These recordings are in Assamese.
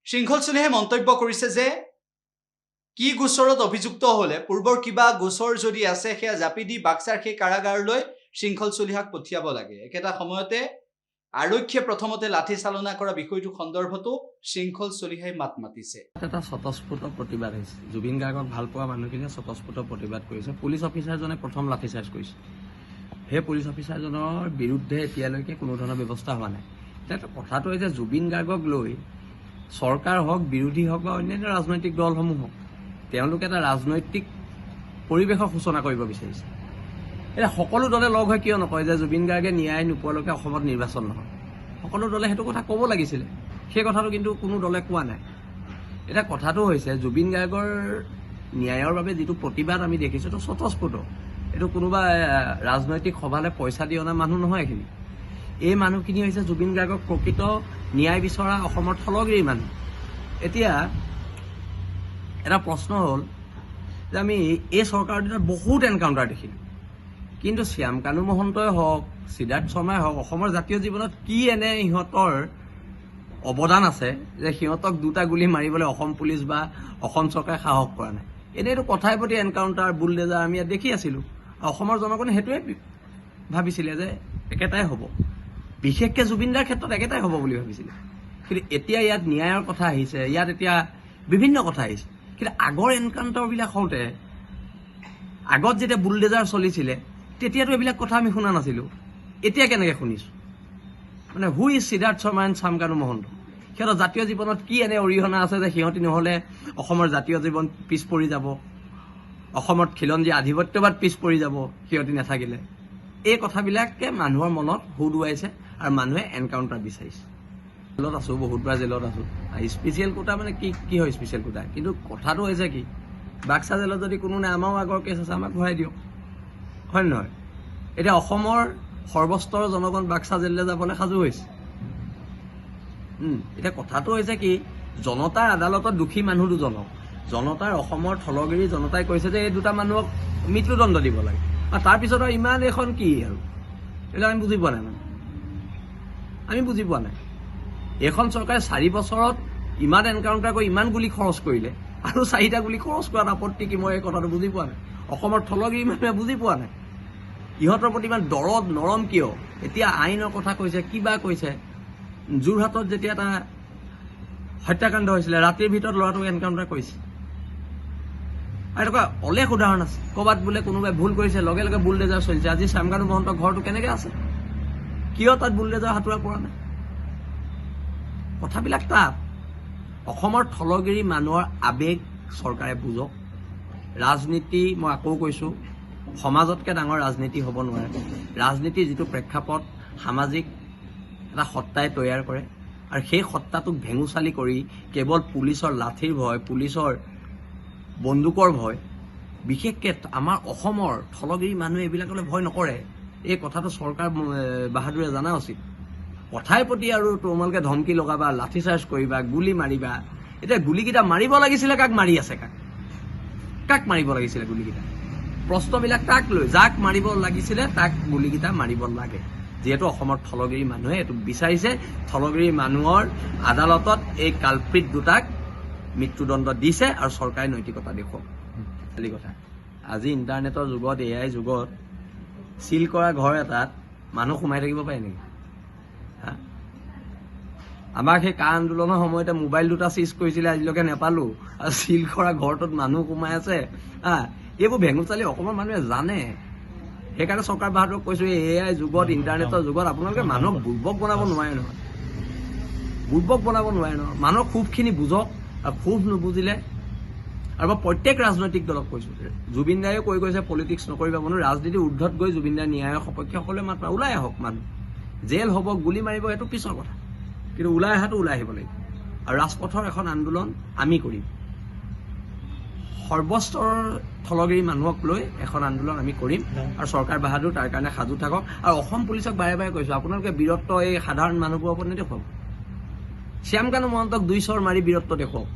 শৃংখল চলিহে মন্তব্য কৰিছে যে কি গোচৰত অভিযুক্ত হলে পূৰ্বৰ কিবা গোচৰ যদি আছে সেয়া জাপি দি বাক্সাৰ সেই কাৰাগাৰলৈ শৃংখল চলিহাক পঠিয়াব লাগে। একেটা সময়তে আৰক্ষীয়ে প্ৰথমতে লাঠি চালনা কৰা বিষয়টো সন্দৰ্ভতো শৃংখল চলিহাই মাত মাতিছে। এটা স্বতঃস্ফূৰ্ত প্ৰতিবাদ হৈছে। জুবিন গাৰ্গক ভাল পোৱা মানুহখিনিয়ে স্বতঃস্ফূৰ্ত প্ৰতিবাদ কৰিছে। পুলিচ অফিচাৰজনে প্ৰথম লাঠিচাৰ্জ কৰিছে। সেই পুলিচ অফিচাৰজনৰ বিৰুদ্ধে এতিয়ালৈকে কোনো ধৰণৰ ব্যৱস্থা হোৱা নাই। এতিয়া কথাটো হৈছে জুবিন গাৰ্গক লৈ চৰকাৰ হওক, বিৰোধী হওক বা অন্যান্য ৰাজনৈতিক দলসমূহ হওক, তেওঁলোকে এটা ৰাজনৈতিক পৰিৱেশৰ সূচনা কৰিব বিচাৰিছে। এতিয়া সকলো দলে লগ হৈ কিয় নকয় যে জুবিন গাৰ্গে ন্যায় নোপোৱালৈকে অসমত নিৰ্বাচন নহয়? সকলো দলে সেইটো কথা ক'ব লাগিছিলে। সেই কথাটো কিন্তু কোনো দলে কোৱা নাই। এতিয়া কথাটো হৈছে জুবিন গাৰ্গৰ ন্যায়ৰ বাবে যিটো প্ৰতিবাদ আমি দেখিছোঁ এইটো স্বতঃস্ফূৰ্ত। এইটো কোনোবা ৰাজনৈতিক সভালৈ পইচা দি অনা মানুহ নহয়। এইখিনি এই মানুহখিনি হৈছে জুবিন গাৰ্গক প্ৰকৃত ন্যায় বিচৰা অসমৰ থলগিৰি মানুহ। এতিয়া এটা প্ৰশ্ন হ'ল যে আমি এই চৰকাৰৰ দিনত বহুত এনকাউণ্টাৰ দেখিলোঁ, কিন্তু শ্যাম কানু মহন্তই হওক, সিদ্ধাৰ্থ শৰ্মাই হওক, অসমৰ জাতীয় জীৱনত কি এনে ইহঁতৰ অৱদান আছে যে সিহঁতক দুটা গুলি মাৰিবলৈ অসম পুলিচ বা অসম চৰকাৰে সাহস কৰা নাই? এনেইতো কথাই প্ৰতি এনকাউণ্টাৰ, বুলডেজাৰ আমি ইয়াত দেখি আছিলোঁ। অসমৰ জনগণে সেইটোৱে ভাবিছিলে যে একেটাই হ'ব, বিশেষকৈ জুবিনদাৰ ক্ষেত্ৰত একেটাই হ'ব বুলি ভাবিছিলে। কিন্তু এতিয়া ইয়াত ন্যায়ৰ কথা আহিছে, ইয়াত এতিয়া বিভিন্ন কথা আহিছে। কিন্তু আগৰ এনকাউণ্টাৰবিলাক হওঁতে, আগত যেতিয়া বুলডেজাৰ চলিছিলে তেতিয়াতো এইবিলাক কথা আমি শুনা নাছিলোঁ। এতিয়া কেনেকৈ শুনিছোঁ? মানে who is Siddhartha Sharma and Shyam Kanu Mahanta? সিহঁতৰ জাতীয় জীৱনত কি এনে অৰিহণা আছে যে সিহঁতি নহ'লে অসমৰ জাতীয় জীৱন পিছ পৰি যাব, অসমত খিলঞ্জীয়া আধিপত্যবাদ পিছ পৰি যাব সিহঁতি নাথাকিলে? এই কথাবিলাকে মানুহৰ মনত হুদুৱাইছে আৰু মানুহে এনকাউণ্টাৰ বিচাৰিছে। জেলত আছোঁ, বহুতবাৰ জেলত আছোঁ। স্পেচিয়েল কোটা মানে কি হয় স্পেচিয়েল কোটা? কিন্তু কথাটো হৈছে কি, বাক্সা জেলত যদি কোনো নাই, আমাৰো আগৰ কেছ আছে, আমাক ঘূৰাই দিয়ক, হয় নহয়? এতিয়া অসমৰ সৰ্বস্তৰৰ জনগণ বাক্সা জেললৈ যাবলৈ সাজু হৈছে। এতিয়া কথাটো হৈছে কি, জনতাৰ আদালতত দোষী মানুহ দুজনক, জনতাৰ অসমৰ থলগিৰি জনতাই কৈছে যে এই দুটা মানুহক মৃত্যুদণ্ড দিব লাগে, আৰু তাৰপিছত আৰু ইমান এখন কি আৰু এইবিলাক আমি বুজি পোৱা নাই। মানে আমি বুজি পোৱা নাই। এইখন চৰকাৰে 4 বছৰত ইমান এনকাউণ্টাৰ কৰি ইমান গুলি খৰচ কৰিলে, আৰু 4টা গুলি খৰচ কৰাত আপত্তি কি? মই এই কথাটো বুজি পোৱা নাই। অসমৰ থলগিৰি মানুহে বুজি পোৱা নাই ইহঁতৰ প্ৰতি ইমান দৰদ নৰম কিয়? এতিয়া আইনৰ কথা কৈছে, কিবা কৈছে। যোৰহাটত যেতিয়া এটা হত্যাকাণ্ড হৈছিলে, ৰাতিৰ ভিতৰত ল'ৰাটোক এনকাউণ্টাৰ কৰিছে। আৰু এনেকুৱা অলেখ উদাহৰণ আছে। ক'ৰবাত বোলে কোনোবাই ভুল কৰিছে, লগে লগে বুলডেজাৰ চলিছে। আজি শ্যাম কানু মহন্তৰ ঘৰটো কেনেকৈ আছে? কিয় তাত বুলডেজাৰ হাতোৰা পৰা নাই? কথাবিলাক তাত। অসমৰ থলগিৰি মানুহৰ আৱেগ চৰকাৰে বুজক। ৰাজনীতি, মই আকৌ কৈছোঁ, সমাজতকৈ ডাঙৰ ৰাজনীতি হ'ব নোৱাৰে। ৰাজনীতিৰ যিটো প্ৰেক্ষাপট সামাজিক এটা সত্তাই তৈয়াৰ কৰে, আৰু সেই সত্তাটোক ভেঙুচালি কৰি কেৱল পুলিচৰ লাঠিৰ ভয়, পুলিচৰ বন্দুকৰ ভয়, বিশেষকৈ আমাৰ অসমৰ থলগিৰি মানুহে এইবিলাকলৈ ভয় নকৰে। এই কথাটো চৰকাৰ বাহাদুৰে জনা উচিত। কথাই প্ৰতি আৰু তোমালোকে ধমকি লগাবা, লাঠিচাৰ্জ কৰিবা, গুলি মাৰিবা। এতিয়া গুলিকেইটা মাৰিব লাগিছিলে, কাক মাৰি আছে? কাক মাৰিব লাগিছিলে গুলিকেইটা? প্ৰশ্নবিলাক তাক লৈ, যাক মাৰিব লাগিছিলে তাক গুলিকেইটা মাৰিব লাগে। যিহেতু অসমৰ থলগিৰি মানুহে এইটো বিচাৰিছে, থলগিৰি মানুহৰ আদালতত এই কালপ্ৰিট দুটাক মৃত্যুদণ্ড দিছে, আৰু চৰকাৰে নৈতিকতা দেখুৱাওক। খালি কথা, আজি ইণ্টাৰনেটৰ যুগত, AI যুগত চিল কৰা ঘৰ এটাত মানুহ সোমাই থাকিব পাৰে নেকি? আমাক সেই কা আন্দোলনৰ সময়তে মোবাইল দুটা চিজ কৰিছিলে, আজিলৈকে নেপালোঁ, আৰু চিল কৰা ঘৰটোত মানুহ সোমাই আছে। এইবোৰ ভেঙুচালি অসমৰ মানুহে জানে। সেইকাৰণে চৰকাৰ বাহাদুৰক কৈছোঁ, এই AI যুগত, ইণ্টাৰনেটৰ যুগত আপোনালোকে মানুহক বুৰ্বক বনাব নোৱাৰে নহয়। বুৰ্বক বনাব নোৱাৰে নহয়। মানুহৰ ক্ষোভখিনি বুজক, আৰু ক্ষোভ নুবুজিলে, আৰু মই প্ৰত্যেক ৰাজনৈতিক দলক কৈছোঁ, জুবিন দায়েও কৈ গৈছে পলিটিক্স নকৰিবা মানুহ, ৰাজনীতিৰ ঊৰ্ধত গৈ জুবিন দাৰ ন্যায়ৰ সপক্ষে সকলোৱে মাত্ৰ ওলাই আহক। মানুহ জেল হ'ব, গুলি মাৰিব, সেইটো পিছৰ কথা, কিন্তু ওলাই অহাটো ওলাই আহিব লাগিব। আৰু ৰাজপথৰ এখন আন্দোলন আমি কৰিম। সৰ্বস্তৰৰ থলগিৰি মানুহক লৈ এখন আন্দোলন আমি কৰিম, আৰু চৰকাৰ বাহাদুৰ তাৰ কাৰণে সাজু থাকক। আৰু অসম পুলিচক বাৰে বাৰে কৈছোঁ, আপোনালোকে বীৰত্ব এই সাধাৰণ মানুহবোৰৰ ওপৰত নেদেখুৱাব। শ্যাম কানু মহন্তক 2 চৰ মাৰি বীৰত্ব দেখুৱাওক,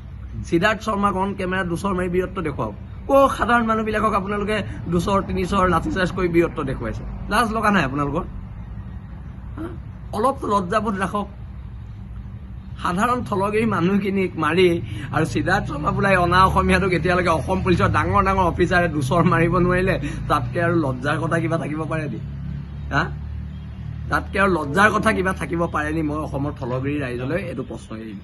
সিদ্ধাৰ্থ শৰ্মাক অন কেমেৰাত 2 চৰ মাৰি বীৰত্ব দেখুৱাওক। সাধাৰণ মানুহবিলাকক আপোনালোকে 2 চৰ 3 চৰ লাঠিচাৰ্জ কৰি বীৰত্ব দেখুৱাইছে। লাজ লগা নাই আপোনালোকৰ? অলপ লজ্জাবোধ ৰাখক। সাধাৰণ থলগিৰি মানুহখিনিক মাৰি আৰু সিদ্ধাৰ্থ শৰ্মা বোলাই অনা অসমীয়াটোক এতিয়ালৈকে অসম পুলিচৰ ডাঙৰ ডাঙৰ অফিচাৰে দুচৰ মাৰিব নোৱাৰিলে তাতকে আৰু লজ্জাৰ কথা কিবা থাকিব পাৰে নি হা তাতকে আৰু লজ্জাৰ কথা কিবা থাকিব পাৰে নি মই অসমৰ থলগিৰি ৰাইজলৈ এইটো প্ৰশ্ন এৰিম